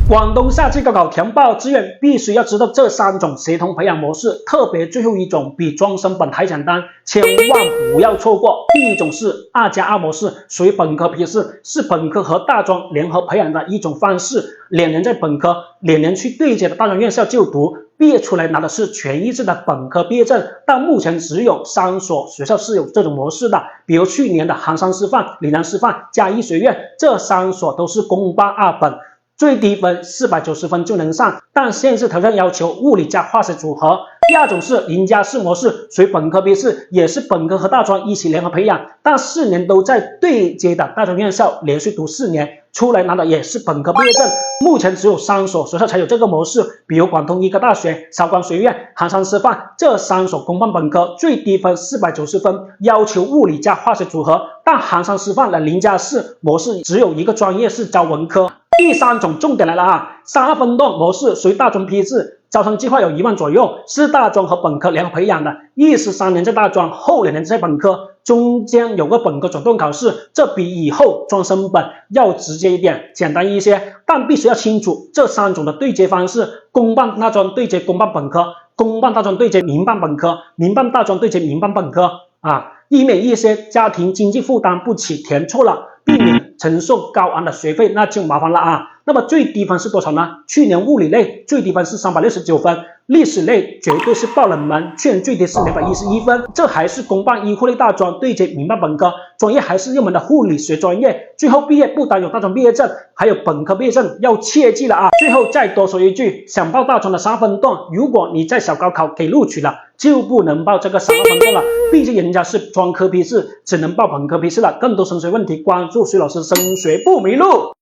广东夏季高考填报志愿必须要知道这3种协同培养模式，特别最后一种比专升本还简单，千万不要错过。第一种是2+2模式，属于本科批次，是本科和大专联合培养的一种方式。2年在本科，2年去对接的大专院校就读，毕业出来拿的是全日制的本科毕业证。但目前只有3所学校是有这种模式的，比如去年的杭山师范、岭南师范、嘉义学院，这3所都是公办2本。最低分490分就能上，但限制条件要求物理加化学组合。第二种是0+4模式，属于本科批次，也是本科和大专一起联合培养，但4年都在对接的大专院校连续读4年，出来拿的也是本科毕业证。目前只有3所学校才有这个模式，比如广东医科大学、韶光学院、杭山师范，这3所公办本科最低分490分，要求物理加化学组合，但杭山师范的0+4模式只有一个专业是招文科。第3种重点来了啊，32分段模式属于大专批次，招生计划有1万左右，是大专和本科联合培养的，意思3年在大专，后2年在本科，中间有个本科总段考试，这比以后专升本要直接一点，简单一些，但必须要清楚这3种的对接方式：公办大专对接公办本科，公办大专对接民办本科，民办大专对接民办本科啊，以免一些家庭经济负担不起填错了，避免承受高昂的学费，那就麻烦了啊。那么最低分是多少呢？去年物理类最低分是369分，历史类绝对是爆冷门，去年最低是211分。这还是公办医护类大专对接民办本科，专业还是热门的护理学专业。最后毕业不单有大专毕业证，还有本科毕业证，要切记了啊！最后再多说一句，想报大专的3分段，如果你在小高考给录取了，就不能报这个32分段了，毕竟人家是专科批次，只能报本科批次了。更多升学问题，关注徐老师升学不迷路。